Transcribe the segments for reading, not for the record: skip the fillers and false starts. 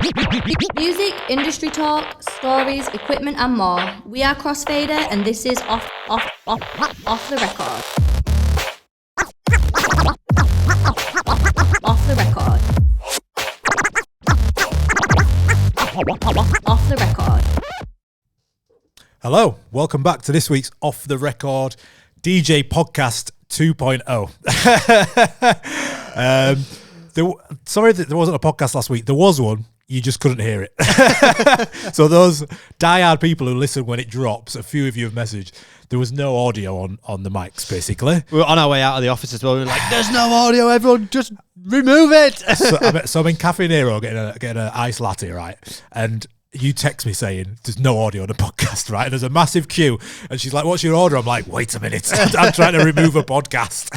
Music, industry talk, stories, equipment and more. We are Crossfader and this is off the record. Off the record. Off the record. Hello, welcome back to this week's Off the Record DJ Podcast 2.0. Sorry that there wasn't a podcast last week. There was one. You just couldn't hear it. So those diehard people who listen when it drops, a few of you have messaged, there was no audio on the mics, basically. We were on our way out of the office as well. We were like, there's no audio, everyone, just remove it. So I'm in Cafe Nero getting an iced latte, right? And you text me saying, there's no audio on the podcast, right? And there's a massive queue. And she's like, what's your order? I'm like, wait a minute. I'm trying to remove a podcast.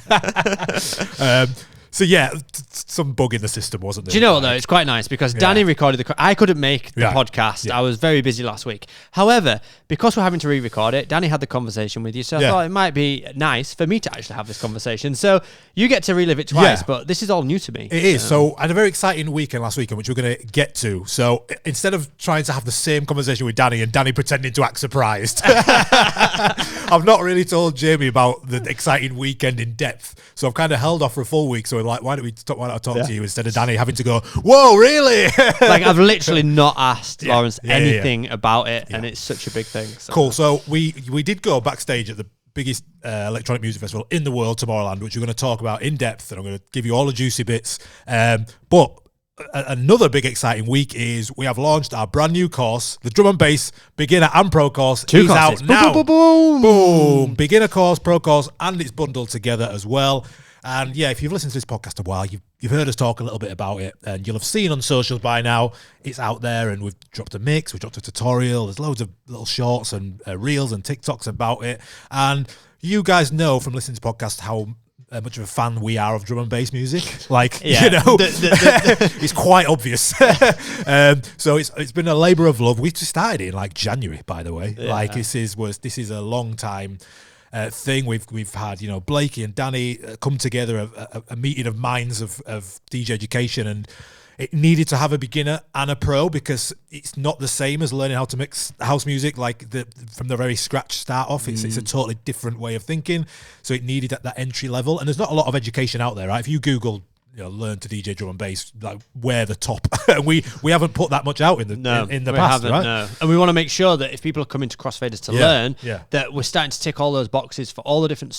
So yeah, some bug in the system, wasn't there? Do you know what though? It's quite nice because Danny recorded I couldn't make the podcast. Yeah. I was very busy last week. However, because we're having to re-record it, Danny had the conversation with you, so I thought it might be nice for me to actually have this conversation. So you get to relive it twice, but this is all new to me. It is. So I had a very exciting weekend last weekend, which we're going to get to. So instead of trying to have the same conversation with Danny and Danny pretending to act surprised, I've not really told Jamie about the exciting weekend in depth. So I've kind of held off for a full week. So we're like, why don't I talk to you instead of Danny having to go, whoa, really? Like I've literally not asked Lawrence anything about it, and it's such a big thing. So. Cool. So we did go backstage at the biggest electronic music festival in the world, Tomorrowland, which we're going to talk about in depth, and I'm going to give you all the juicy bits. But another big exciting week is we have launched our brand new course, the Drum and Bass Beginner and Pro course. Is out now. Boom, boom, boom. Boom. Beginner course, Pro course, and it's bundled together as well. And yeah, if you've listened to this podcast a while, you've heard us talk a little bit about it, and you'll have seen on socials by now, it's out there, and we've dropped a mix, we've dropped a tutorial, there's loads of little shorts and reels and TikToks about it. And you guys know from listening to podcasts how much of a fan we are of drum and bass music. Like, you know, it's quite obvious. So it's been a labour of love. We just started it in like January, by the way. Yeah. Like this is a long time thing. We've had, you know, Blakey and Danny come together, a meeting of minds of DJ education, and it needed to have a beginner and a pro because it's not the same as learning how to mix house music like from the very scratch start off. It's a totally different way of thinking. So it needed at that entry level, and there's not a lot of education out there, right? If you Google, you know, learn to DJ drum and bass, like we're the top. we haven't put that much out in the past, right? No. And we want to make sure that if people are coming to Crossfaders to learn, that we're starting to tick all those boxes for all the different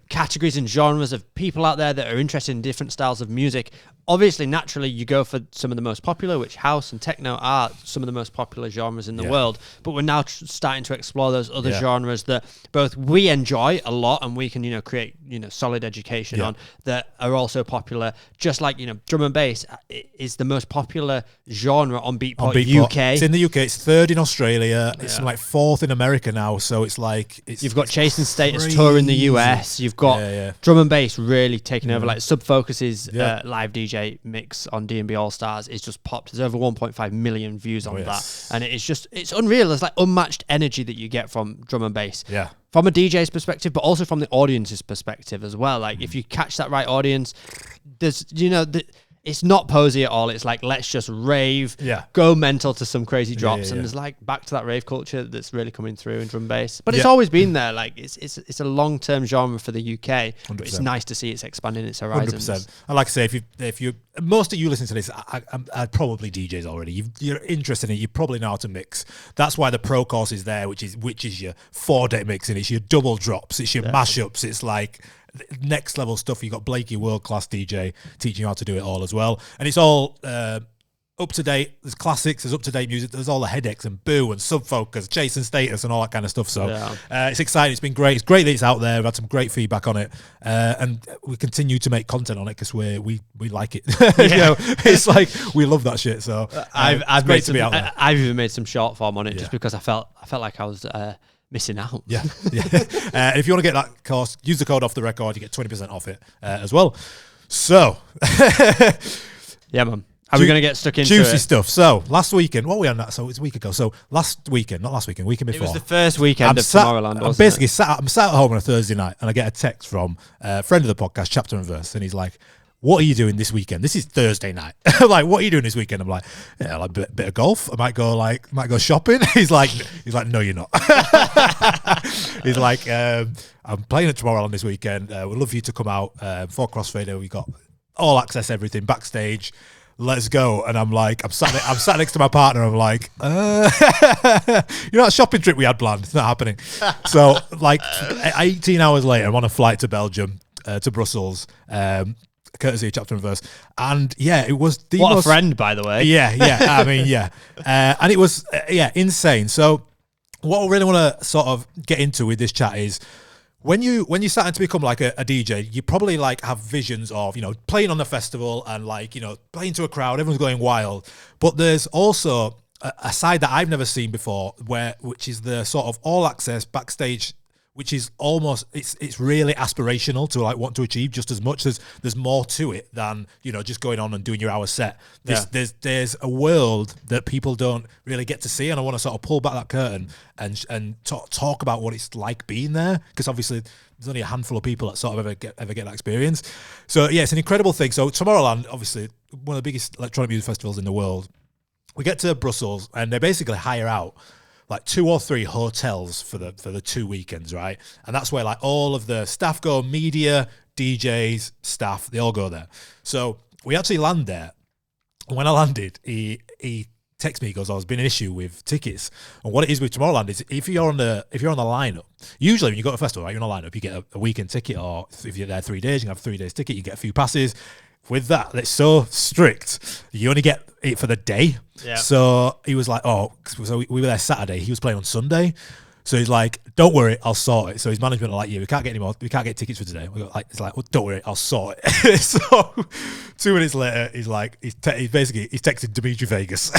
categories and genres of people out there that are interested in different styles of music. Obviously, naturally, you go for some of the most popular, which house and techno are some of the most popular genres in the world. But we're now starting to explore those other genres that both we enjoy a lot and we can, you know, create, you know, solid education on, that are also popular. Just like, you know, drum and bass is the most popular genre on Beatport UK. It's in the UK. It's third in Australia. It's like fourth in America now. So it's like you've got Chase and Status tour in the US. You've got drum and bass really taking over. Like Subfocus's live DJ mix on D&B All Stars is just popped. There's over 1.5 million views on that, and it's unreal. There's like unmatched energy that you get from drum and bass. Yeah. From a DJ's perspective, but also from the audience's perspective as well. Like if you catch that right audience, there's, you know, it's not posy at all. It's like, let's just rave, go mental to some crazy drops. And there's like back to that rave culture that's really coming through in drum bass. But it's always been there. Like it's a long-term genre for the UK, 100%. But it's nice to see it's expanding its horizons. 100%. And like I say, if you most of you listen to this, I'd probably DJs already. You're interested in it. You probably know how to mix. That's why the pro course is there, which is your 4-deck mixing. It's your double drops. It's your mashups. It's like next level stuff. You got Blakey, world-class DJ, teaching you how to do it all as well. And it's all up to date. There's classics, there's up to date music, there's all the headaches and Boo and Subfocus, Chase and Status and all that kind of stuff. So it's exciting. It's been great. It's great that it's out there. We've had some great feedback on it, and we continue to make content on it because we like it. You know, it's like we love that shit. So I've great to be out there. I've even made some short form on it just because I felt like I was missing out. If you want to get that course, use the code Off the Record. You get 20% off it as well. So yeah, man. Are we going to get stuck into juicy stuff? So last weekend, what were we on that? So it's a week ago. So weekend before. It was the first weekend of Tomorrowland. I'm basically sat at home on a Thursday night, and I get a text from a friend of the podcast, Chapter and Verse, and he's like, what are you doing this weekend? This is Thursday night. Like, what are you doing this weekend? I'm like, yeah, like a bit of golf. I might go shopping. He's like, no, you're not. He's like, I'm playing at Tomorrowland this weekend. We'd love for you to come out for Crossfader. We got all access, everything, backstage. Let's go. And I'm like, I'm sat next to my partner. I'm like, you know that shopping trip we had planned? It's not happening. So like 18 hours later, I'm on a flight to Belgium, to Brussels, courtesy of Chapter and Verse. And yeah, it was the what most... a friend, by the way. Yeah. I mean, yeah. And it was, insane. So what I really want to sort of get into with this chat is, when you're starting to become like a DJ, you probably like have visions of, you know, playing on the festival and like, you know, playing to a crowd, everyone's going wild. But there's also a side that I've never seen before, which is the sort of all access backstage, which is almost, it's really aspirational to like want to achieve just as much. There's more to it than, you know, just going on and doing your hour set. There's a world that people don't really get to see, and I want to sort of pull back that curtain and talk about what it's like being there, because obviously there's only a handful of people that sort of ever get that experience. So yeah, it's an incredible thing. So Tomorrowland, obviously one of the biggest electronic music festivals in the world. We get to Brussels and they basically hire out like 2 or 3 hotels for the 2 weekends, right? And that's where like all of the staff go, media, DJs, staff, they all go there. So we actually land there. When I landed, he texted me, he goes, "Oh, there's been an issue with tickets." And what it is with Tomorrowland is if you're on the lineup, usually when you go to a festival, right, you're on a lineup, you get a weekend ticket, or if you're there 3 days, you can have 3 days ticket, you get a few passes. With that, it's so strict. You only get it for the day. Yeah. So he was like, "Oh," so we were there Saturday. He was playing on Sunday. So he's like, "Don't worry, I'll sort it." So his management are like, "Yeah, we can't get any more. We can't get tickets for today." It's like, "Well, don't worry, I'll sort it." So 2 minutes later, he's like, he's texting Dimitri Vegas,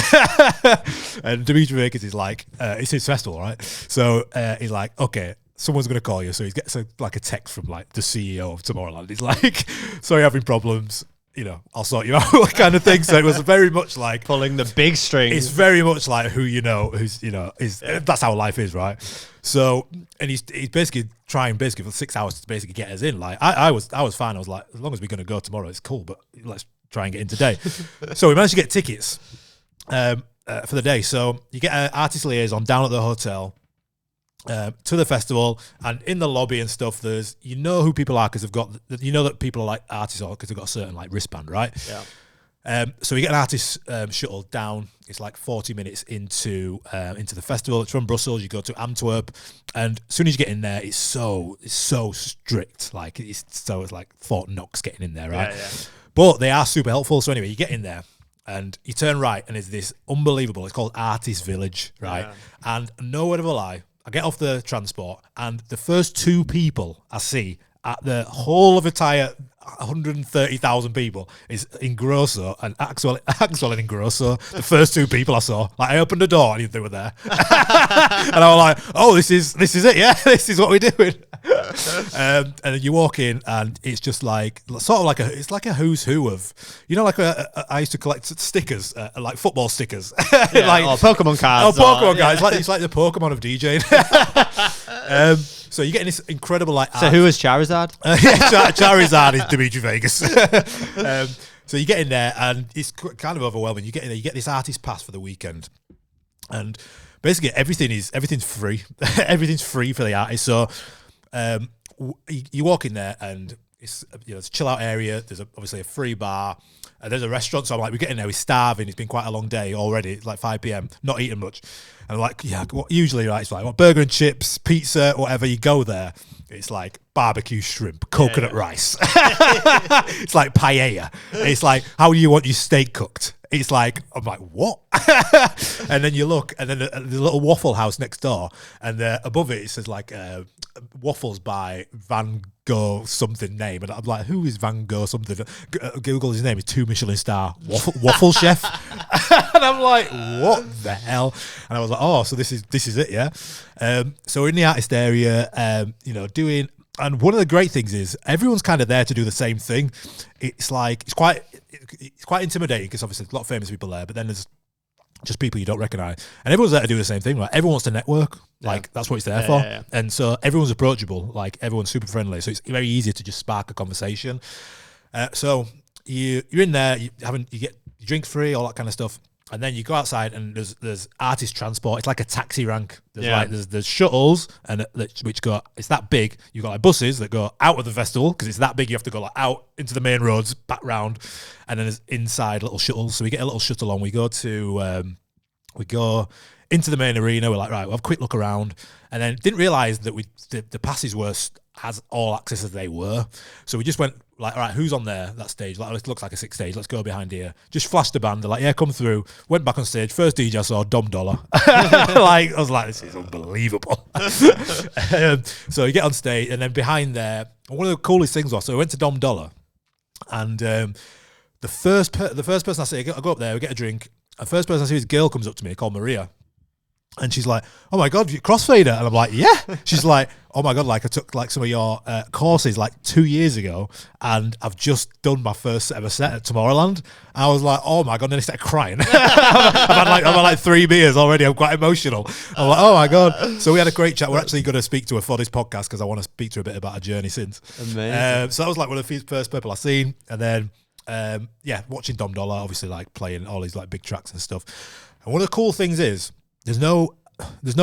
and Dimitri Vegas is like, it's his festival, right? So he's like, "Okay, someone's going to call you." So he gets a text from like the CEO of Tomorrowland. He's like, "Sorry, having problems. You know, I'll sort you out," kind of thing. So it was very much like pulling the big strings. It's very much like that's how life is, right? So, and he's basically trying for 6 hours to basically get us in. Like I was fine. I was like, as long as we're going to go tomorrow, it's cool. But let's try and get in today. So we managed to get tickets for the day. So you get an artist liaison down at the hotel. To the festival, and in the lobby and stuff, there's, you know who people are because they've got, you know that people are like artists because they've got a certain like wristband, right? Yeah. So we get an artist shuttle down. It's like 40 minutes into the festival. It's from Brussels. You go to Antwerp, and as soon as you get in there, it's so strict. Like it's like Fort Knox getting in there, right? Yeah. But they are super helpful. So anyway, you get in there. And you turn right, and it's this unbelievable. It's called Artist Village, right? Yeah. And no word of a lie, I get off the transport, and the first 2 people I see at the whole of entire 130,000 people is Ingrosso and Axel and Ingrosso. The first 2 people I saw. Like I opened the door and they were there, and I was like, "Oh, this is it, yeah, this is what we're doing." And then you walk in, and it's just like sort of like a who's who of, you know, like I used to collect stickers, like football stickers, yeah, like Pokemon cards. Pokemon cards. It's like the Pokemon of DJing. So you're getting this incredible like. So who is Charizard? Charizard is Dimitri Vegas. So you get in there, and it's kind of overwhelming. You get in there, you get this artist pass for the weekend, and basically everything's free. Everything's free for the artist. So you walk in there, and it's, you know, it's a chill out area. There's obviously a free bar. There's a restaurant. So I'm like, we get in there, we're starving. It's been quite a long day already. It's like 5 p.m. Not eating much. And I'm like, yeah, usually, right, it's like, what, burger and chips, pizza, whatever. You go there, it's like barbecue shrimp, coconut rice. It's like paella. It's like, how do you want your steak cooked? It's like, I'm like, what? And then you look, and then the little Waffle House next door, and above it says like waffles by Van Gogh something name, and I'm like, who is Van Gogh something? Google his name, is 2 Michelin star waffle chef. And I'm like, what the hell? And I was like, oh, so this is it, yeah. So we're in the artist area, you know, doing. And one of the great things is everyone's kind of there to do the same thing. It's like it's quite intimidating because obviously there's a lot of famous people there, but then there's just people you don't recognize, and everyone's there to do the same thing. Right? Everyone wants to network, like that's what it's there for. Yeah. And so everyone's approachable, like everyone's super friendly, so it's very easy to just spark a conversation. So you're in there, you get your drinks free, all that kind of stuff. And then you go outside and there's artist transport. It's like a taxi rank. There's shuttles and which go. It's that big. You've got like buses that go out of the festival because it's that big. You have to go like out into the main roads, back round, and then there's inside little shuttles. So we get a little shuttle on. We go into the main arena. We're like, right, we'll have a quick look around, and then didn't realise that the passes were as all access as they were. So we just went like, all right, who's on there? That stage, like, it looks like a 6 stage. Let's go behind here. Just flashed the band. They're like, yeah, come through. Went back on stage. First DJ I saw, Dom Dollar. Like, I was like, this is unbelievable. So you get on stage, and then behind there, one of the coolest things was, so we went to Dom Dollar, and the first person I see, I go up there, we get a drink. The first person I see, this girl comes up to me called Maria. And she's like, oh my God, you're crossfader. And I'm like, yeah. She's like, oh my God, like I took like some of your courses like 2 years ago and I've just done my first ever set at Tomorrowland. I was like, oh my God, and then I started crying. I've had like 3 beers already. I'm quite emotional. I'm like, oh my God. So we had a great chat. We're actually going to speak to her for this podcast because I want to speak to her a bit about her journey since. Amazing. So that was like one of the first people I seen. And then, watching Dom Dollar, obviously like playing all these like big tracks and stuff. And one of the cool things is, there's no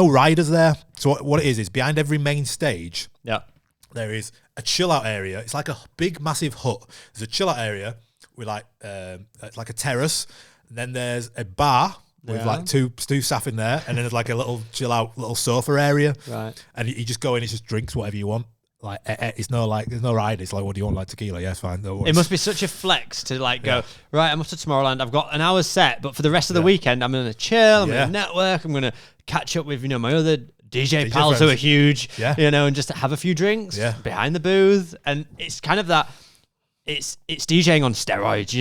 riders there. So what it is behind every main stage, there is a chill out area. It's like a big, massive hut. There's a chill out area with like it's like a terrace. And then there's a bar with like two staff in there, and then there's like a little chill out little sofa area. Right. And you just go in, it's just drinks, whatever you want. Like it's no like there's no ride. It's like, what do you want, like tequila? Yeah, it's fine. No worries. It must be such a flex to like go right. I'm off to Tomorrowland. I've got an hour's set, but for the rest of the weekend, I'm gonna chill. I'm gonna network. I'm gonna catch up with my other DJ pals who are huge. And just have a few drinks behind the booth. And it's kind of that. It's DJing on steroids,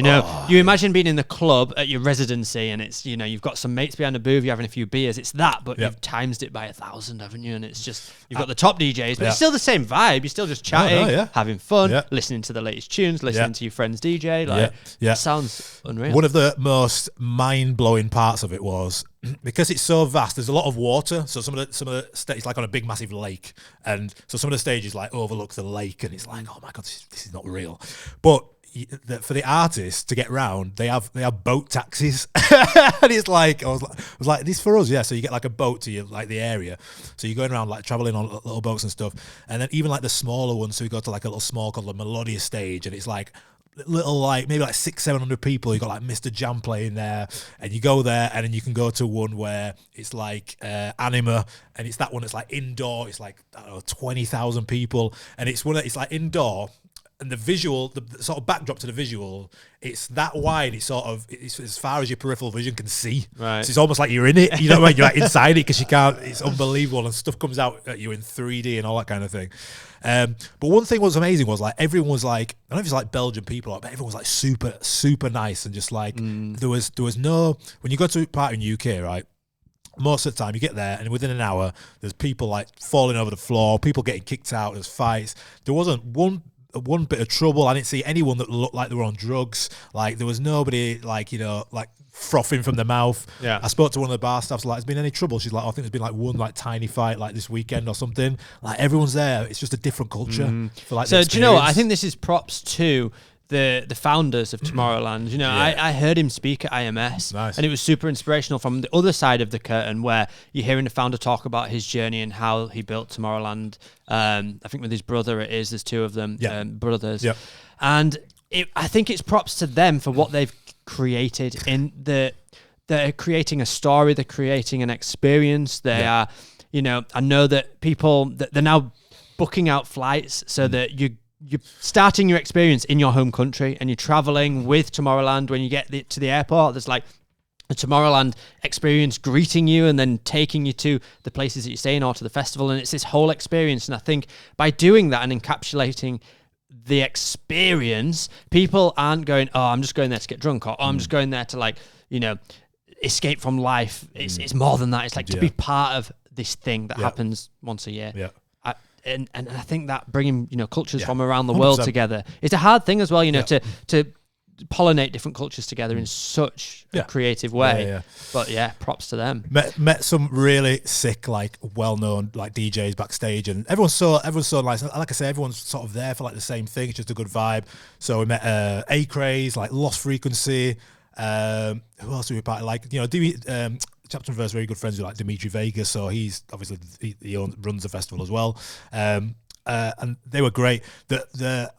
You imagine being in the club at your residency, and it's you've got some mates behind the booth, you're having a few beers. It's that, but you've times it by 1,000, haven't you? And it's just you've got the top DJs, but it's still the same vibe. You're still just chatting, having fun, listening to the latest tunes, listening to your friend's DJ. Like, it sounds unreal. One of the most mind-blowing parts of it was, because it's so vast, there's a lot of water. So some of the stages like on a big massive lake, and so some of the stages like overlook the lake, and it's like, oh my God, this is not real. But for the artists to get round, they have boat taxis, and it's like I was like, this for us, yeah. So you get like a boat to like the area, so you're going around like traveling on little boats and stuff, and then even like the smaller ones. So we go to like a little small called the Melodia stage, and it's like little like maybe like 600-700 people. You got like Mr. Jam playing there, and you go there, and then you can go to one where it's like Anima, and it's that one that's like indoor. It's like, I don't know, 20,000 people, and it's one. It's like indoor. And the visual, the sort of backdrop to the visual, it's that wide. It's sort of it's as far as your peripheral vision can see. Right. So it's almost like you're in it. You know what I mean? You're like inside it because you can't. It's unbelievable, and stuff comes out at you in 3D and all that kind of thing. But one thing was amazing was like everyone was like, I don't know if it's like Belgian people, but everyone was like super nice, and just like there was no, when you go to a party in UK, right? Most of the time you get there and within an hour there's people like falling over the floor, people getting kicked out, there's fights. There wasn't one bit of trouble. I didn't see anyone that looked like they were on drugs. Like there was nobody like like frothing from the mouth. Yeah. I spoke to one of the bar staffs, like, has been any trouble? She's like, I think there's been like one like tiny fight like this weekend or something. Like everyone's there. It's just a different culture. For, like, so do you know what? I think this is props to the founders of Tomorrowland. I heard him speak at IMS, and it was super inspirational from the other side of the curtain, where you're hearing the founder talk about his journey and how he built Tomorrowland. I think with his brother there's two of them, brothers. Yep. And I think it's props to them for what they've created. They're creating a story, they're creating an experience. They are, I know that people, that they're now booking out flights so that you're starting your experience in your home country, and you're traveling with Tomorrowland. When you get to the airport, there's like a Tomorrowland experience greeting you and then taking you to the places that you're staying or to the festival. And it's this whole experience. And I think by doing that and encapsulating the experience, people aren't going, oh, I'm just going there to get drunk, or oh, I'm just going there to escape from life. It's more than that. It's like to be part of this thing that happens once a year. Yeah. And I think that bringing cultures from around the 100%. World together, it's a hard thing as well. To pollinate different cultures together in such a creative way. But yeah, props to them. Met some really sick, like well-known like DJs backstage, and everyone's so nice. Like I say, everyone's sort of there for like the same thing. It's just a good vibe. So we met A-Craze, like Lost Frequency. Who else do we part? Like, you know, Chapter and Verse, very good friends with like Dimitri Vegas, so he's obviously he runs the festival as well. And they were great. The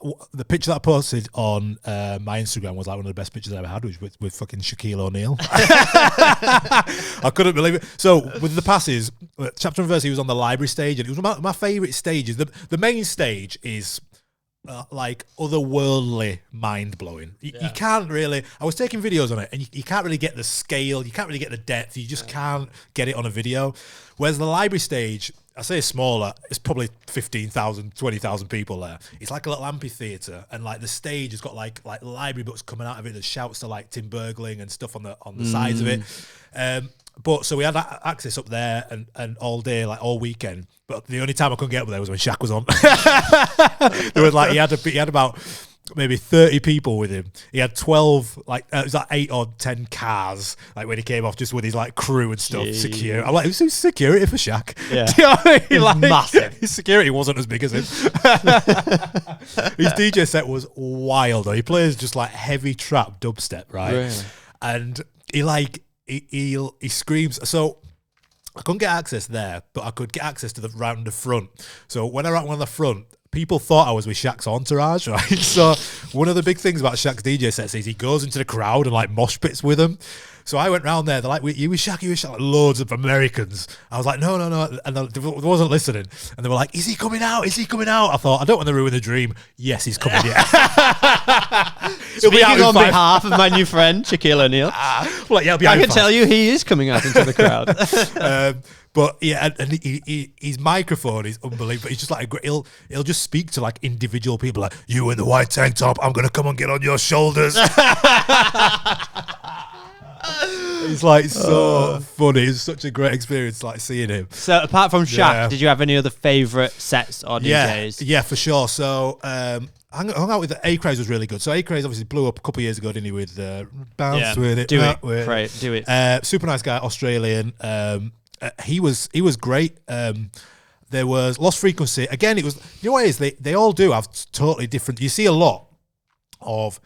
picture that I posted on my Instagram was like one of the best pictures I ever had, with fucking Shaquille O'Neal. I couldn't believe it. So with the passes, Chapter and Verse, he was on the library stage, and it was my favourite stages. The main stage is like otherworldly, mind-blowing. You can't really, I was taking videos on it, and you can't really get the scale, you can't really get the depth, you just can't get it on a video. Whereas the library stage, I say smaller, it's probably 15,000, 20,000 people there. It's like a little amphitheatre, and like the stage has got like library books coming out of it that shouts to like Tim Bergling and stuff on the sides of it. But so we had access up there and all day, like all weekend. But the only time I couldn't get up there was when Shaq was on. There was like he had about maybe 30 people with him. He had 12, like it was like 8 or 10 cars, like when he came off, just with his like crew and stuff. Secure. I'm like, who's security for Shaq? Yeah. Do you know what I mean? Like, massive. His security wasn't as big as him. His DJ set was wild though. He plays just like heavy trap dubstep, right? Really? And he screams. So I couldn't get access there, but I could get access to round the front. So when I went on the front, people thought I was with Shaq's entourage, right? So one of the big things about Shaq's DJ sets is he goes into the crowd and like mosh pits with them. So I went round there. They're like, "You with Shaq? You with Shaq?" Like, loads of Americans. I was like, "No," and they wasn't listening. And they were like, "Is he coming out? Is he coming out?" I thought, I don't want to ruin the dream. Yes, he's coming. Yeah. Speaking on behalf of my new friend Shaquille O'Neal, like, yeah, I can tell you he is coming out into the crowd. But yeah, and his microphone is unbelievable. He's just like he'll just speak to like individual people, like, "You in the white tank top, I'm gonna come and get on your shoulders." It's like so funny. It's such a great experience, like seeing him. So apart from Shaq, did you have any other favourite sets or DJs? Yeah, for sure. So I hung out with A-Craze, was really good. So A-Craze obviously blew up a couple of years ago, didn't he? With Bounce With It, do it. Super nice guy, Australian. He was great. There was Lost Frequency. Again, it was, you know what it is? They all do have totally different. You see a lot of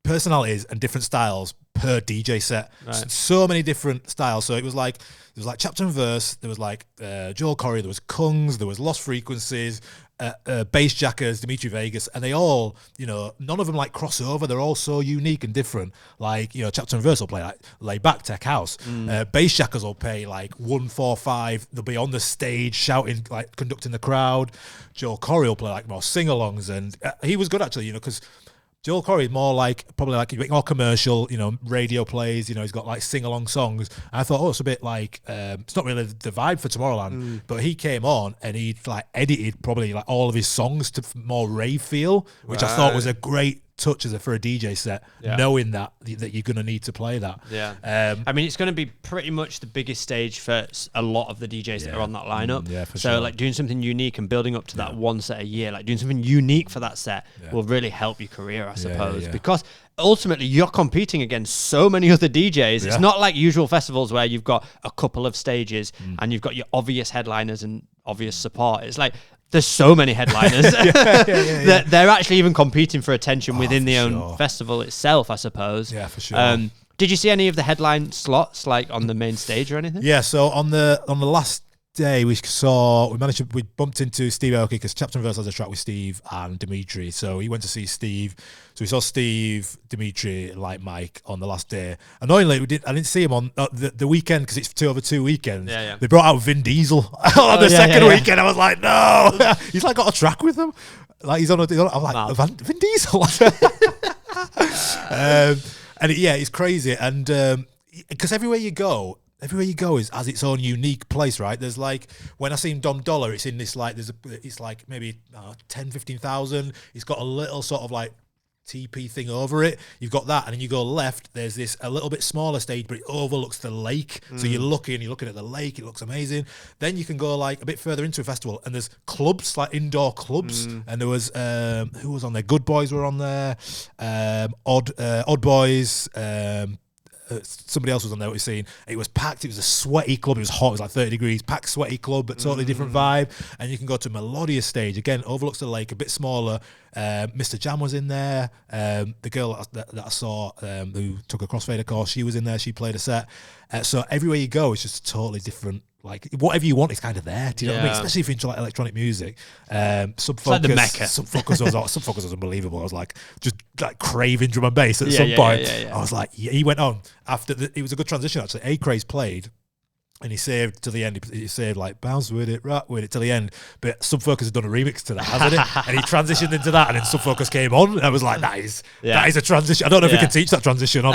personalities and different styles per DJ set. Right. So many different styles. So it was like, there was like Chapter and Verse, there was like Joel Corey, there was Kungs, there was Lost Frequencies, Bass Jackers, Dimitri Vegas, and they all, you know, none of them like cross over. They're all so unique and different. Like, you know, Chapter and Verse will play like laid back tech house. Bass Jackers will play like 145. They'll be on the stage shouting, like conducting the crowd. Joel Corey will play like more sing-alongs, and he was good actually, you know, because Joel Corey is more like, probably like a bit more commercial, you know, radio plays, you know, he's got like sing-along songs. And I thought, oh, it's a bit like, it's not really the vibe for Tomorrowland, but he came on and he'd like edited probably like all of his songs to more rave feel, which I thought was a great touch for a DJ set, knowing that you're going to need to play that. I mean, it's going to be pretty much the biggest stage for a lot of the DJs that are on that lineup. So sure. Like doing something unique and building up to that one set a year, like doing something unique for that set will really help your career, I suppose, because ultimately you're competing against so many other DJs. It's not like usual festivals where you've got a couple of stages and you've got your obvious headliners and obvious support. It's like, there's so many headliners that they're actually even competing for attention within the own festival itself, I suppose. Yeah, for sure. Did you see any of the headline slots like on the main stage or anything? Yeah, so on the last day we bumped into Steve Aoki because Chapter and Verse has a track with Steve and Dimitri. So he went to see Steve. So we saw Steve, Dimitri, Like Mike on the last day. Annoyingly, I didn't see him on the weekend because it's 2 over 2 weekends. They brought out Vin Diesel on the second weekend. I was like, no, he's like got a track with them. Like he's on I'm like, Vin Diesel. And it's crazy. And because everywhere you go has its own unique place, right? There's like, when I seen Dom Dollar, it's in this like, it's like maybe 10, 15,000. It's got a little sort of like TP thing over it. You've got that, and then you go left. There's this a little bit smaller stage, but it overlooks the lake. So you're looking at the lake. It looks amazing. Then you can go like a bit further into a festival, and there's clubs, like indoor clubs. And there was who was on there? Good Boys were on there. Odd Boys. Somebody else was on there. What you're seeing, it was packed. It was a sweaty club. It was hot. It was like 30 degrees. Packed, sweaty club, but totally different vibe. And you can go to Melodious stage again. Overlooks the lake, a bit smaller. Mr. Jam was in there. The girl that I saw who took a crossfader course, she was in there. She played a set. So everywhere you go, it's just totally different. Like whatever you want is kind of there. Do you know what I mean? Especially if you're into like electronic music. Subfocus, like the Mecca. Subfocus was unbelievable. I was like just like craving drum and bass at some point. I was like, he went on after. It was a good transition actually. A-Craze played. And he saved to the end. He saved like bounce with it, rock with it till the end. But Subfocus has done a remix to that, hasn't it? And he transitioned into that, and then Subfocus came on. And I was like, that is a transition. I don't know if we can teach that transition on.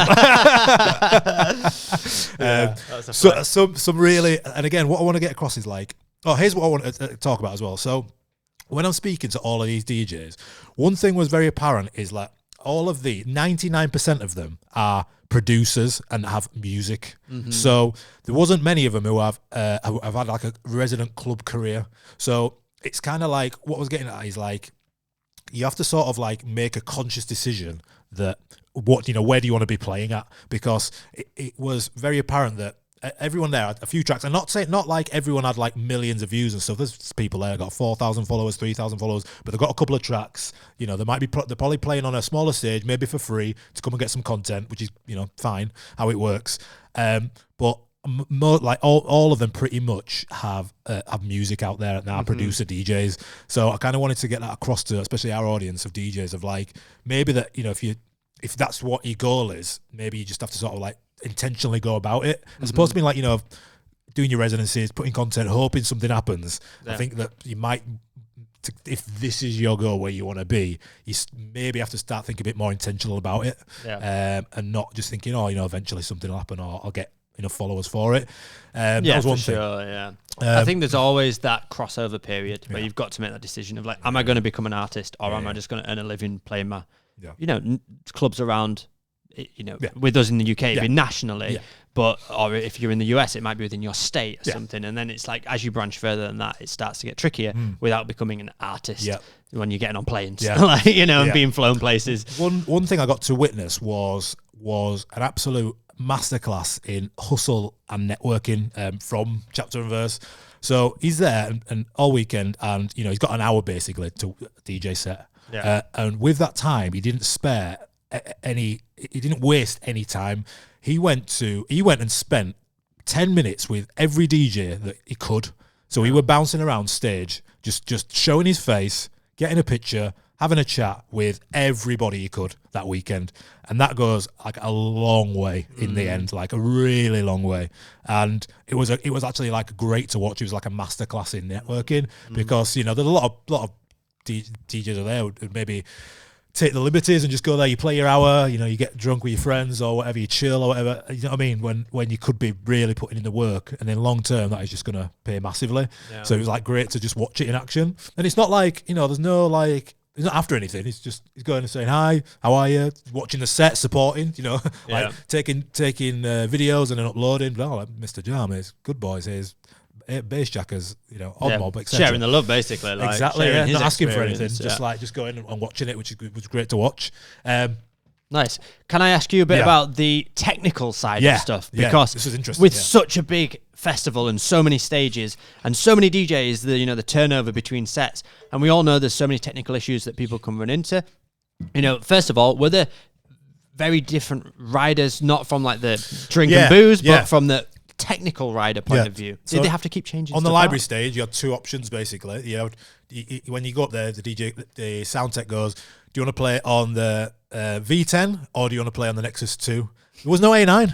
Some really, and again, what I want to get across is like, here's what I want to talk about as well. So when I'm speaking to all of these DJs, one thing was very apparent is like all of the 99% of them are producers and have music. So there wasn't many of them who have had like a resident club career. So it's kind of like what I was getting at is like you have to sort of like make a conscious decision that where do you want to be playing at, because it was very apparent that everyone there had a few tracks. I'm not like everyone had like millions of views and stuff. There's people there got 4,000 followers, 3,000 followers, but they've got a couple of tracks. They might be they're probably playing on a smaller stage, maybe for free to come and get some content, which is fine how it works. But like all of them pretty much have music out there now, producer DJs. So I kind of wanted to get that across to especially our audience of DJs of like maybe that if that's what your goal is, maybe you just have to sort of like intentionally go about it, as opposed to being like doing your residencies, putting content, hoping something happens. I think that you might, if this is your goal where you want to be, you maybe have to start thinking a bit more intentional about it, and not just thinking eventually something will happen or I'll get enough followers for it. That was one thing. Sure, I think there's always that crossover period where you've got to make that decision of like, am I going to become an artist or am I just going to earn a living playing my clubs around with us in the UK, it'd be nationally, or if you're in the US, it might be within your state or something. And then it's like, as you branch further than that, it starts to get trickier without becoming an artist when you're getting on planes, and being flown places. One thing I got to witness was an absolute masterclass in hustle and networking from Chapter and Verse. So he's there and all weekend, and he's got an hour basically to DJ set. And with that time, he didn't spare he didn't waste any time. He went and spent 10 minutes with every DJ that he could. So he were bouncing around stage, just showing his face, getting a picture, having a chat with everybody he could that weekend. And that goes like a long way in the end, like a really long way. And it was actually like great to watch. It was like a masterclass in networking because, there's a lot of DJs are there who maybe take the liberties and just go there, you play your hour, you get drunk with your friends or whatever, you chill or whatever, you know what I mean, when you could be really putting in the work, and then long term that is just going to pay massively. So it was like great to just watch it in action. And it's not like, there's no like, he's not after anything, he's going and saying hi, how are you, watching the set, supporting, like taking videos and then uploading, like Mr. Jam, here's Good Boys, here's Bass Jackers, Odd Mob, etc. Sharing the love, basically. Like exactly, not asking for anything, just going and watching it, which was great to watch. Nice. Can I ask you a bit about the technical side of stuff? Because this is interesting. With such a big festival and so many stages and so many DJs, the turnover between sets, and we all know there's so many technical issues that people can run into. First of all, were there very different riders, not from like the drink and booze, but from the technical rider point of view? Did they have to keep changing on the library stage? You had two options basically. When you go up there, the sound tech goes, do you want to play on the V10 or do you want to play on the Nexus 2? There was no A9.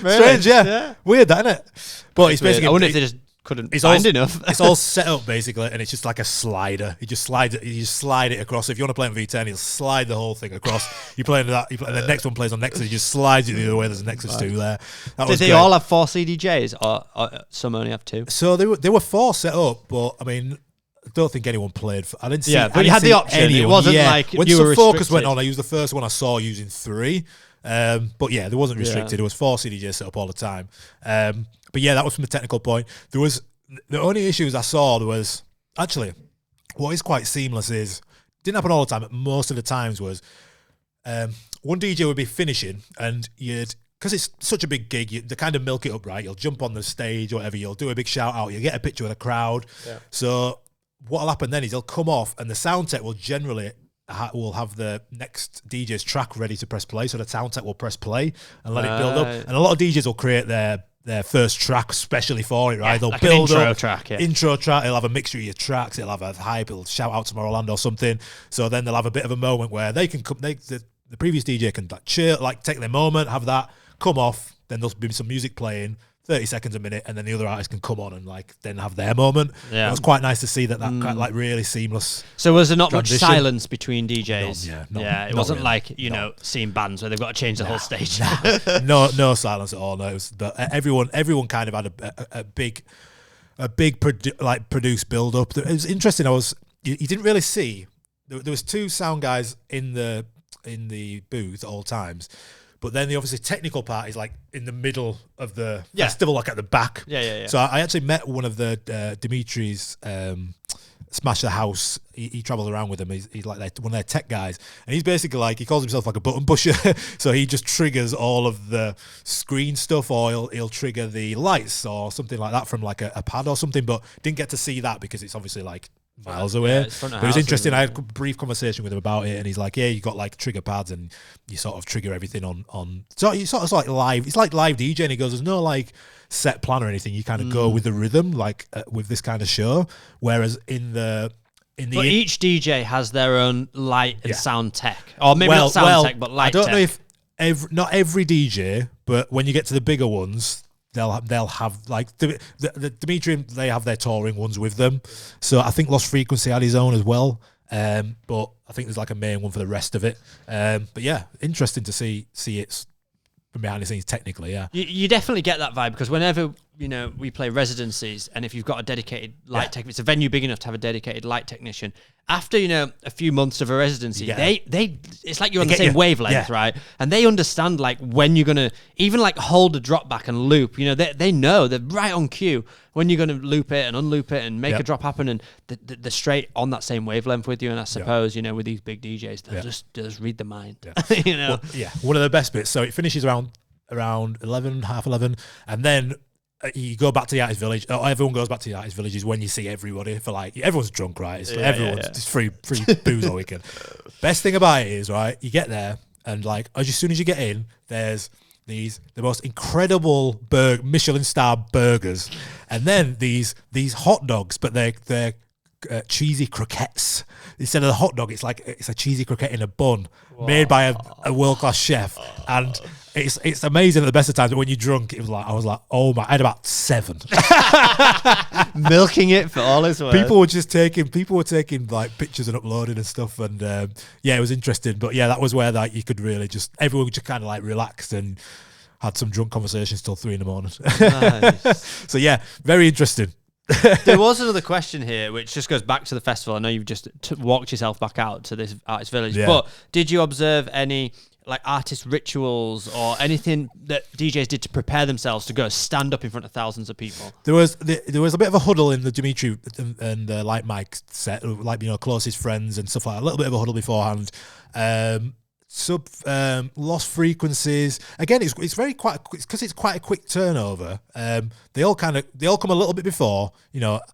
Really? Strange, weird, that, isn't it? But it's basically, I wonder if they just couldn't find enough. It's all set up basically, and it's just like a slider. You just slide it across. If you want to play on V10, he'll slide the whole thing across. You play on that. The next one plays on Nexus. He just slides it the other way. There's a Nexus 2 there. Did they all have 4 CDJs, or some only have 2? So they were 4 set up, but I mean, don't think anyone played. I didn't see. Yeah, but you had the option. It wasn't like when you some were Focus restricted. went on, I used the first one I saw using 3. But yeah, there wasn't restricted. It was 4 CDJs set up all the time. But yeah, that was from a technical point. There was the only issues I saw. There was actually what is quite seamless is didn't happen all the time, but most of the times was one DJ would be finishing and you'd. Because it's such a big gig, they kind of milk it up, right? You'll jump on the stage or whatever, you'll do a big shout out, you'll get a picture of the crowd. Yeah. So what'll happen then is he'll come off and the sound tech will generally will have the next DJ's track ready to press play. So the sound tech will press play and let it build up. And a lot of DJs will create their first track especially for it, right? Yeah, They'll like build an intro up track, intro track. It'll have a mixture of your tracks. It'll have a hype. It'll shout out Tomorrowland or something. So then they'll have a bit of a moment where they can come. The previous DJ can like chill, like take their moment, have that, come off. Then there'll be some music playing, 30 seconds a minute, and then the other artist can come on and like then have their moment. Yeah, it was quite nice to see that kind of like really seamless. So was there not transition. Much silence between DJs? It wasn't really. Like seeing bands where they've got to change the whole stage. No silence at all. No, it was, but everyone kind of had a big produced build up. It was interesting. You didn't really see there was 2 sound guys in the booth at all times. But then the obviously technical part is like in the middle of the festival, like at the back. Yeah. So I actually met one of the Dimitri's Smash the House. He travels around with them. He's like one of their tech guys, and he's basically like he calls himself like a button pusher. So he just triggers all of the screen stuff, or he'll trigger the lights or something like that from like a pad or something. But didn't get to see that because it's obviously like miles away. But it was interesting. I had a brief conversation with him about it, and he's like, "Yeah, you got like trigger pads, and you sort of trigger everything on." So you sort of like live. It's like live DJ. And he goes, "There's no like set plan or anything. You kind of go with the rhythm, like with this kind of show. Whereas but each DJ has their own light and sound tech, or maybe not sound tech, but light. I don't tech. know if not every DJ, but when you get to the bigger ones." They'll have like the Dimitri, they have their touring ones with them. So I think Lost Frequency had his own as well. But I think there's like a main one for the rest of it. But yeah, interesting to see it from behind the scenes technically. Yeah, you definitely get that vibe because whenever we play residencies, and if you've got a dedicated light tech, if it's a venue big enough to have a dedicated light technician, after a few months of a residency, they it's like you're on the same wavelength, right? And they understand like when you're gonna even like hold a drop back and loop. They know they're right on cue when you're gonna loop it and unloop it and make a drop happen, and they're straight on that same wavelength with you. And I suppose with these big DJs, they'll just read the mind. Well, one of the best bits. So it finishes around 11, half 11, and then you go back to the artist village. Everyone goes back to the artist villages when you see everybody for like everyone's drunk, right? It's everyone's just free booze all weekend. Best thing about it is right, you get there and like as soon as you get in, there's the most incredible Michelin star burgers, and then these hot dogs, but they're cheesy croquettes. Instead of the hot dog, it's a cheesy croquette in a bun made by a world class chef, and it's amazing at the best of times. But when you're drunk, I was like, oh my! I had about 7, milking it for all it's worth. People were taking like pictures and uploading and stuff, and it was interesting. But yeah, that was where you could really everyone just kind of like relaxed and had some drunk conversations till 3 a.m. Nice. So yeah, very interesting. There was another question here which just goes back to the festival. I know you've just walked yourself back out to this artist village, but did you observe any like artist rituals or anything that DJs did to prepare themselves to go stand up in front of thousands of people? There was a bit of a huddle in the Dimitri and Light Mike set, like closest friends and stuff like that. A little bit of a huddle beforehand. Lost Frequencies again. It's very because it's quite a quick turnover. They all come a little bit before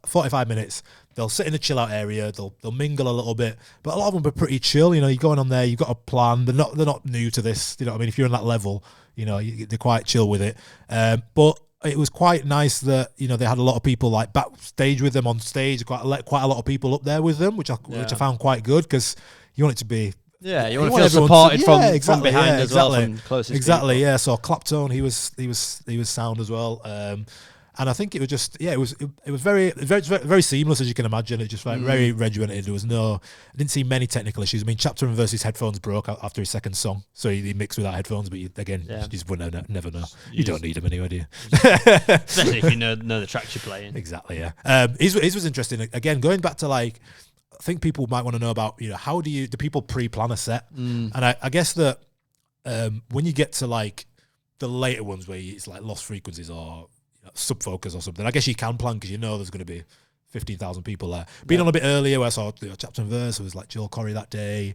45 minutes. They'll sit in the chill out area. They'll mingle a little bit, but a lot of them are pretty chill. You're going on there. You've got a plan. They're not new to this. You know what I mean? If you're on that level, they're quite chill with it. But it was quite nice that they had a lot of people like backstage with them on stage. Quite a lot of people up there with them, which I found quite good because you want it to be. Yeah, you want to feel supported from behind as well, from closest exactly, people. yeah. So Claptone, he was sound as well. And I think it was just, it was very seamless, as you can imagine. It just like very regimented. There was I didn't see many technical issues. I mean, Chapter and Verse's headphones broke after his second song, so he mixed without headphones. But you just would never know. You don't need them anyway, do you? Especially if you know the tracks you're playing. Exactly. Yeah. His was interesting. Again, going back to like, I think people might want to know about how do people pre-plan a set? And I guess that when you get to like the later ones where it's like Lost Frequencies or Subfocus or something, I guess you can plan because there's going to be 15,000 people there. Being on a bit earlier, where I saw Chapter and Verse, it was like Joel Corey that day.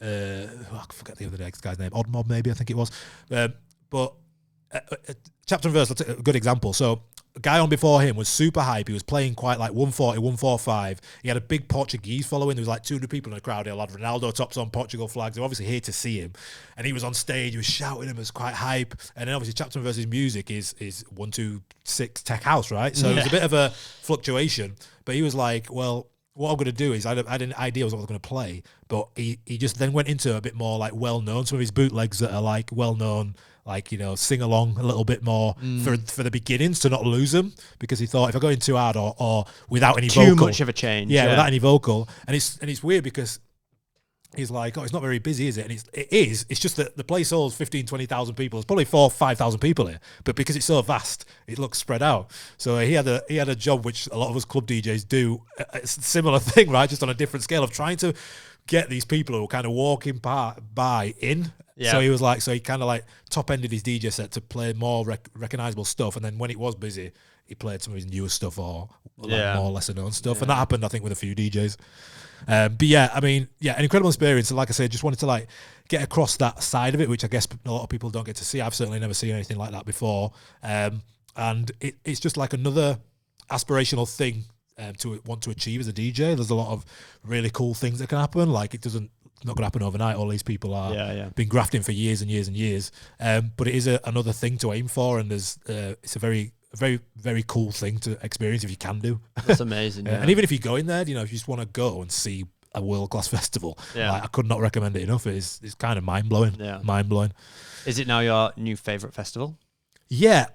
I forget the other guy's name, Odd Mob maybe, I think it was. But Chapter and Verse, that's a good example. So the guy on before him was super hype. He was playing quite like 140, 145. He had a big Portuguese following. There was like 200 people in the crowd. He had Ronaldo tops on, Portugal flags. They're obviously here to see him. And he was on stage. He was shouting him. It was quite hype. And then obviously Chapter and Verse's music is 126 tech house, right? So it was a bit of a fluctuation. But he was like, well, what I'm going to do is I had an idea what I was going to play. But he just then went into a bit more like well-known. Some of his bootlegs that are like well-known, like, sing along a little bit more for the beginnings to not lose them, because he thought if I go in too hard or without any vocal, too much of a change, without any vocal, and it's weird because he's like, it's not very busy, is it? And it is. It's just that the place holds 15,000, 20,000 people. There's probably 4,000, 5,000 people here, but because it's so vast, it looks spread out. So he had a job which a lot of us club DJs do, a similar thing, right? Just on a different scale of trying to get these people who are kind of walking by in. Yeah. So he kind of like top ended his DJ set to play more recognizable stuff, and then when it was busy, he played some of his newer stuff or more lesser known stuff, and that happened I think with a few DJs. But yeah, I mean, an incredible experience. And like I said, just wanted to like get across that side of it, which I guess a lot of people don't get to see. I've certainly never seen anything like that before, and it's just like another aspirational thing to want to achieve as a DJ. There's a lot of really cool things that can happen. Like it's not going to happen overnight. All these people are been grafting for years and years and years. But it is another thing to aim for, and it's a very, very, very cool thing to experience if you can do. That's amazing. And even if you go in there, if you just want to go and see a world-class festival, I could not recommend it enough. It's kind of mind-blowing. Yeah. Mind-blowing. Is it now your new favourite festival? Yeah.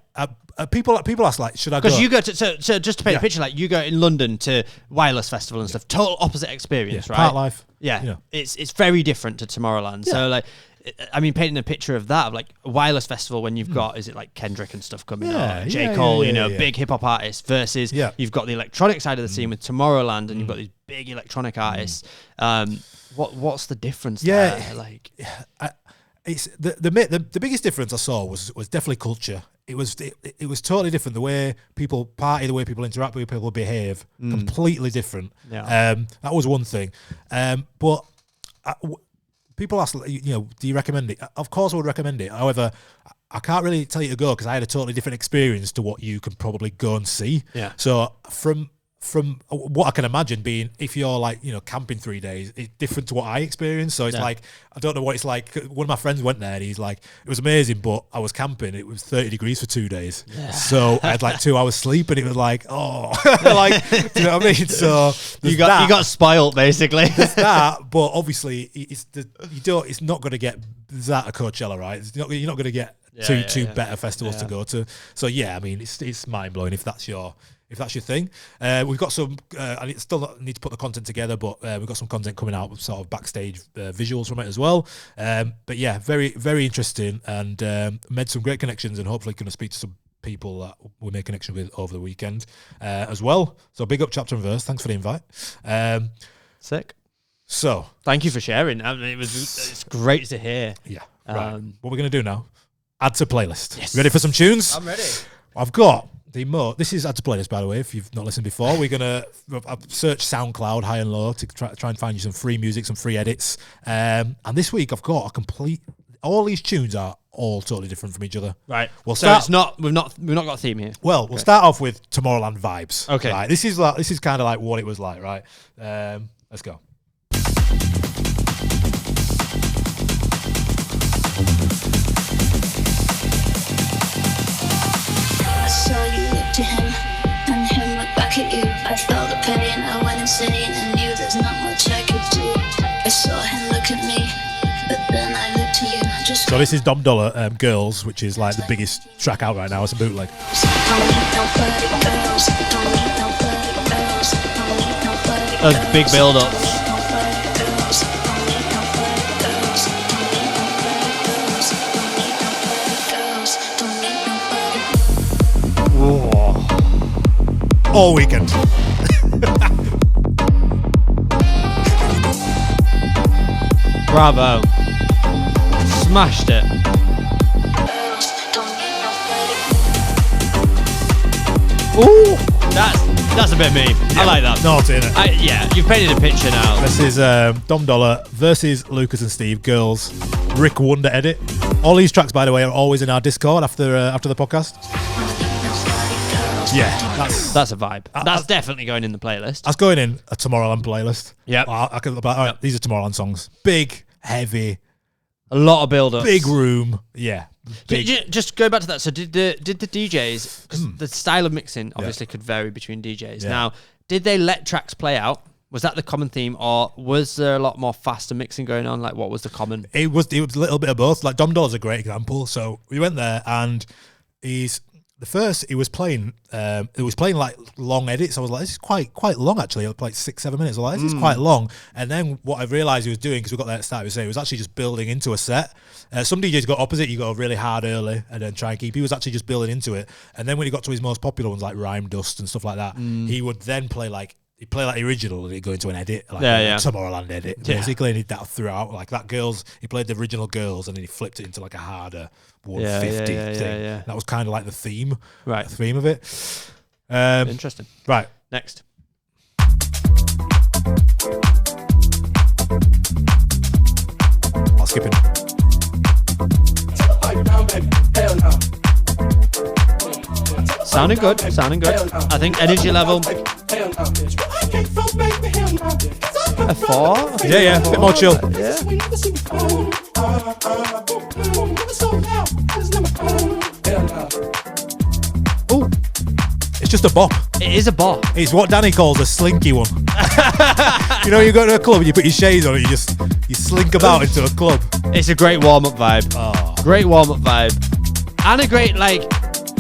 People ask, like, should I go? Because you go to, so just to paint a picture, like you go in London to Wireless Festival and stuff, total opposite experience, right? Part life. Yeah. It's very different to Tomorrowland. Yeah. So like, I mean, painting a picture of that, of like a Wireless Festival when you've got, is it like Kendrick and stuff coming up, J. Cole, big hip hop artists, versus you've got the electronic side of the scene with Tomorrowland, and you've got these big electronic artists. What's the difference there? Like, it's the biggest difference I saw was definitely culture. It was totally different. The way people party, the way people interact, the way people behave, completely different. Yeah. That was one thing. But people ask, do you recommend it? Of course I would recommend it. However, I can't really tell you to go because I had a totally different experience to what you can probably go and see. Yeah. So from what I can imagine being, if you're like, camping 3 days, it's different to what I experienced. So it's like, I don't know what it's like. One of my friends went there and he's like, it was amazing, but I was camping. It was 30 degrees for 2 days. Yeah. So I had like 2 hours sleep and it was like, like, do you know what I mean? So you got spoiled basically. There's that, but obviously it's not going to get that at Coachella, right? You're not going to get two better festivals to go to. So yeah, I mean, it's mind blowing if that's your thing. We've got some, I still need to put the content together, but we've got some content coming out with sort of backstage visuals from it as well. But yeah, very, very interesting, and made some great connections, and hopefully going to speak to some people that we made connection with over the weekend as well. So big up Chapter and Verse. Thanks for the invite. Sick. So thank you for sharing. I mean, it's great to hear. Yeah. Right. What we're going to do now, add to playlist. Yes. Ready for some tunes? I'm ready. I've got this is add to playlist, by the way, if you've not listened before. We're going to search SoundCloud high and low to try and find you some free music, some free edits. And this week I've got all these tunes are all totally different from each other. Right. We've not got a theme here. Well, we'll start off with Tomorrowland vibes. Okay. Right. This is kind of like what it was like, right? Let's go. I saw you look to him, and him look back at you. I felt the pain, I went insane, and knew there's not much I could do. I saw him look at me, but then I looked to you. Just So this is Dom Dollar, Girls, which is like the biggest track out right now. It's a bootleg. Those big build-ups. All weekend. Bravo. Smashed it. Ooh, that's a bit mean. Yeah, I like that. Naughty, innit? Yeah, you've painted a picture now. This is Dom Dollar versus Lucas and Steve, Girls, Rick Wonder edit. All these tracks, by the way, are always in our Discord after the podcast. Yeah, that's a vibe. That's definitely going in the playlist. That's going in a Tomorrowland playlist. Yeah. All right, these are Tomorrowland songs. Big, heavy, a lot of build-ups. Big room. Yeah. Just go back to that. So did the DJs, because the style of mixing obviously could vary between DJs. Yeah. Now, did they let tracks play out? Was that the common theme, or was there a lot more faster mixing going on? Like, what was the common? It was a little bit of both. Like, Dom Dollar's a great example. So we went there, and he was playing like long edits. I was like, this is quite long actually. It was like 6-7 minutes. I was like, this is quite long. And then what I realised he was doing, because we got there at the start, he was actually just building into a set. Some DJs got opposite. You go really hard early and then try and keep. He was actually just building into it. And then when he got to his most popular ones like Rhyme Dust and stuff like that, he would then play like the original and he'd go into an edit, like a Tomorrowland edit, basically, and he'd that throughout. Like that Girls, he played the original Girls and then he flipped it into like a harder 150 thing. Yeah. That was kind of like the theme, right? The theme of it. Interesting. Right. Next. I'll skip it. Sounding good. I think energy level. A 4? Yeah, a bit more chill. Ooh, it's just a bop. It is a bop. It's what Danny calls a slinky one. You know, you go to a club and you put your shades on and you slink about into a club. It's a great warm-up vibe. Oh. Great warm-up vibe. And a great,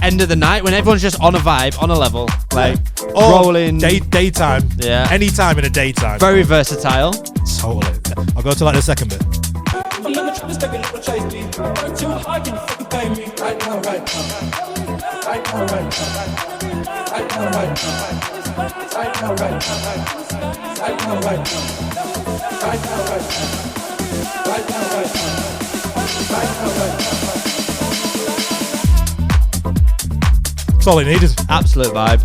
end of the night when everyone's just on a vibe, on a level. Rolling. Daytime. Yeah. Any time in a daytime. Very versatile. Totally. I'll go to the second bit. That's all he needed. Absolute vibe.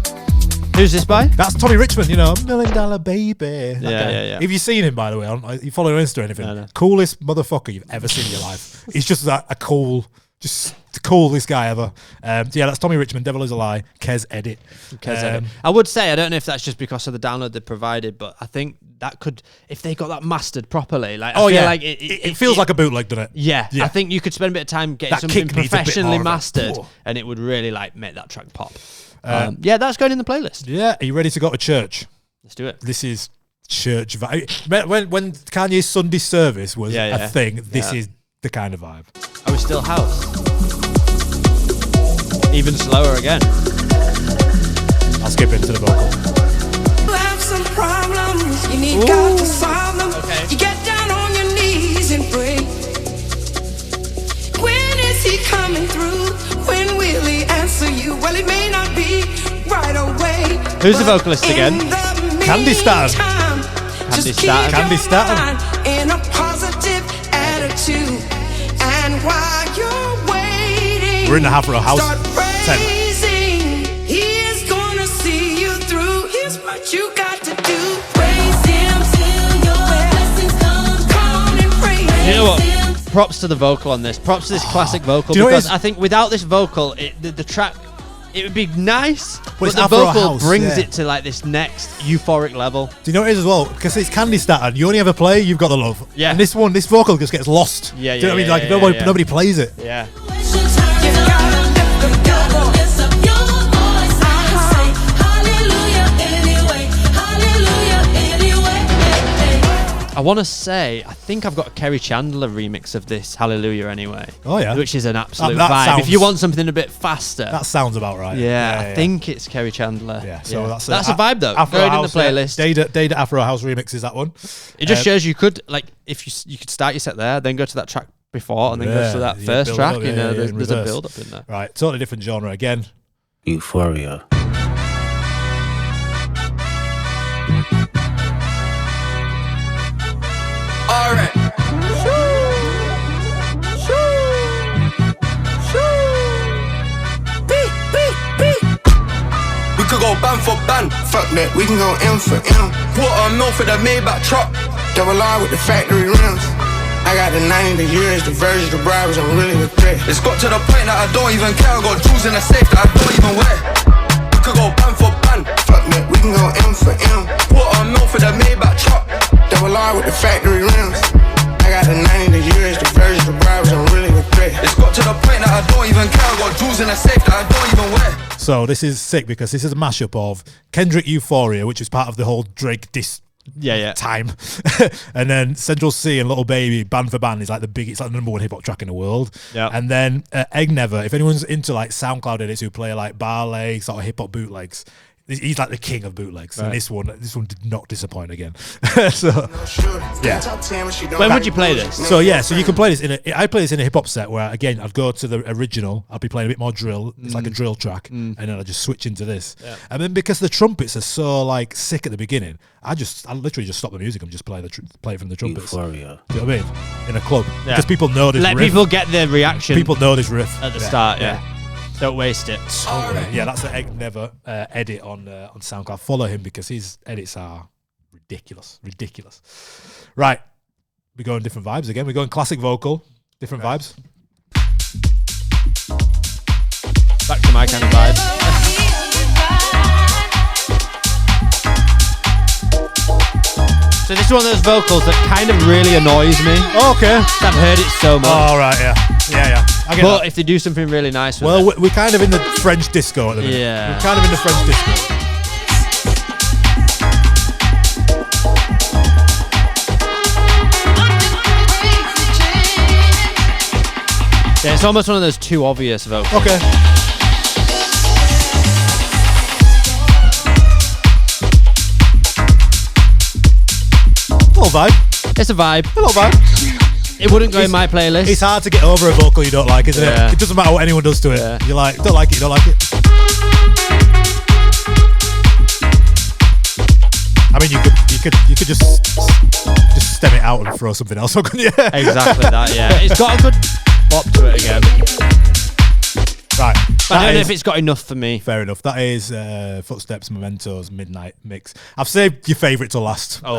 Who's this by? That's Tommy Richmond, $1 Million Baby. Yeah. Have you seen him, by the way? You follow him on Insta or anything? No. Coolest motherfucker you've ever seen in your life. He's just just the coolest guy ever. That's Tommy Richmond, Devil Is a Lie, Kez edit. I would say, I don't know if that's just because of the download they provided, but I think that could, if they got that mastered properly, I feel like it feels like a bootleg, doesn't it? Yeah, I think you could spend a bit of time getting something professionally mastered, and it would really make that track pop. That's going in the playlist. Yeah, are you ready to go to church? Let's do it. This is church vibe. When Kanye's Sunday service was a thing, this is the kind of vibe. Are we still house? Even slower again. I'll skip into the vocal. You have some problems, you need God to solve them. Okay. You get down on your knees and pray. When is he coming through? When will he answer you? Well, it may not be right away. Who's the vocalist again? Candy Staton. Candy Staton. In a positive attitude. And while you're waiting, we're in the Havro house. Start praising. He is gonna see you through. Here's what you got to do. Praise him till your blessings come. Come on and praise him. You know what? Props to the vocal on this. Props to this classic vocal, because I think without this vocal, the track, it would be nice, but the vocal brings it to this next euphoric level. Do you know what it is as well? Because it's Candy Staton. You only ever play You've Got the Love. Yeah. And this vocal just gets lost. Yeah, Do you know what I mean? Nobody plays it. Yeah. I want to say, I think I've got a Kerry Chandler remix of this Hallelujah anyway. Oh, yeah. Which is an absolute That vibe. sounds- If you want something a bit faster. That sounds about right. I think it's Kerry Chandler. Yeah, so that's a vibe though. Afro Go in the House, playlist. Data Afro House remix is that one. It just shows you could, like, if you could start your set there, then go to that track before, and then go to that first build track. up, There's a build up in there. Right, totally different genre again. Euphoria. Alright. We could go band for band. Fuck that, we can go M for M. Quarter mil for the Maybach truck. Double R with the factory rims. I got the 90, the years, the versions, the bribes, I'm really regret. It's got to the point that I don't even care. I got jewels in the safe that I don't even wear. We could go band for band. Fuck that, we can go M for M. Quarter mil for the Maybach truck. Double R with the factory rims. I got the 90, the years, the versions, the bribes, I'm really regret. It's got to the point that I don't even care. I got jewels in the safe that I don't even wear. So this is sick because this is a mashup of Kendrick Euphoria, which is part of the whole Drake diss time, and then Central C and Little Baby band for band is like it's like the number one hip hop track in the world. Yeah. And then Egg Never, if anyone's into like SoundCloud edits who play like ballet sort of hip hop bootlegs, he's like the king of bootlegs. Right. And this one did not disappoint again. So yeah. When would you play this? So you can play this I play this in a hip hop set where again I'd go to the original, I'd be playing a bit more drill. It's like a drill track, and then I just switch into this. Yeah. And then because the trumpets are so like sick at the beginning, I literally just stop the music and just play it from the trumpets. Euphoria. Do you know what I mean? In a club, because people know this. Let riff. people get their reaction. People know this riff at the start. Yeah. Don't waste it. Yeah, that's the Egg Never edit on SoundCloud. Follow him because his edits are ridiculous. Right, we're going different vibes again. We're going classic vocal, different vibes. Back to my kind of vibe. So this is one of those vocals that kind of really annoys me. Oh, okay. I've heard it so much. Oh, right, yeah. I get But that. if they do something really nice with Well, it. we're kind of in the French disco at the minute. Yeah. We're kind of in the French disco. Yeah, it's almost one of those too obvious vocals. Okay. Little vibe. It's a vibe. A little vibe. It wouldn't go in my playlist. It's hard to get over a vocal you don't like, isn't Yeah. it? It doesn't matter what anyone does to it. Yeah. You're like, don't like it, you don't like it. I mean, you could just stem it out and throw something else on, couldn't you? Exactly that, yeah. It's got a good bop to it again. Right. But I don't know if it's got enough for me. Fair enough. That is Footsteps, Mementos, Midnight Mix. I've saved your favourite to last. Oh.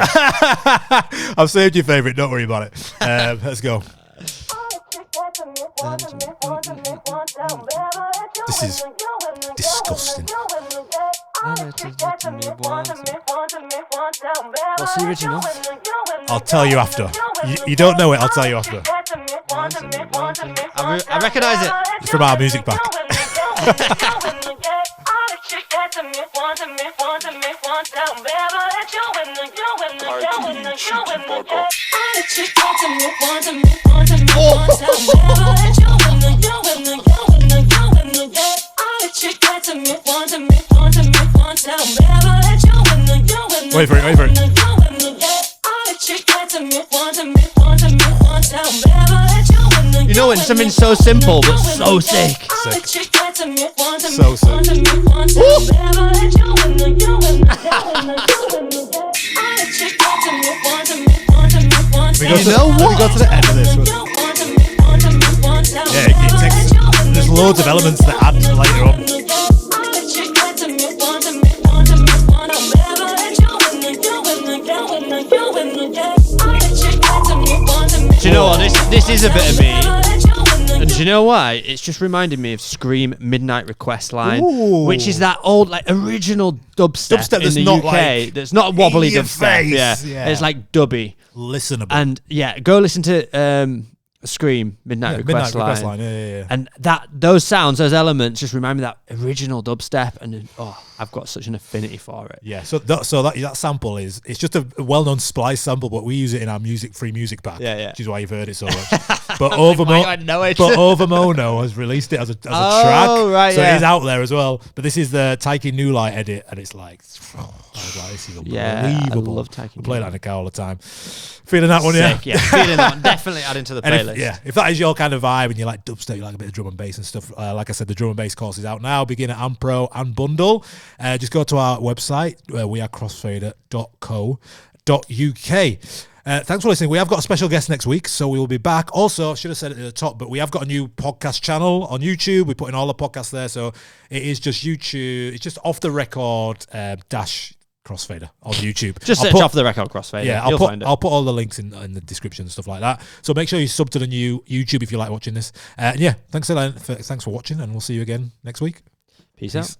I've saved your favourite, don't worry about it. Let's go. This is disgusting. What's the original? I'll tell you after. You don't know it, I'll tell you after. I recognise it. It's from our music back. Wait for it. You know when something's so simple but so sick. Sick. So sick. We go to the end of this. Yeah, it takes. There's loads of elements that add later on. Do you know what? This is a bit of me. And do you know why? It's just reminded me of Scream Midnight Request line, Ooh. which is that old, like, original dubstep in that's the not UK. like That's not wobbly in your dubstep. face. Yeah. Yeah. It's like dubby. Listenable. And yeah, go listen to Scream, Midnight Request Line. Yeah. And those sounds, those elements just remind me of that original dubstep, and I've got such an affinity for it. Yeah, so that sample it's just a well-known Splice sample, but we use it in our free music pack. Yeah. Which is why you've heard it so much. But Overmono has released it as a track. Right, so it is out there as well. But this is the Taiki New Light edit, and it's like, I was like, this is unbelievable. Yeah, I love Taiki. I play that in the car all the time. Feeling that one, Sick, yeah. Feeling that one. Definitely adding to the playlist. If that is your kind of vibe and you like dubstep, you like a bit of drum and bass and stuff, like I said, the drum and bass course is out now, beginner and pro and bundle. Just go to our website, wearecrossfader.co.uk. Thanks for listening. We have got a special guest next week, so we will be back. Also, I should have said it at the top, but we have got a new podcast channel on YouTube. We put in all the podcasts there, so it is just YouTube. It's just Off the Record dash Crossfader on YouTube. Just search Off the Record Crossfader. Yeah, I'll put all the links in the description and stuff like that. So make sure you sub to the new YouTube if you like watching this. Thanks for watching, and we'll see you again next week. Peace out.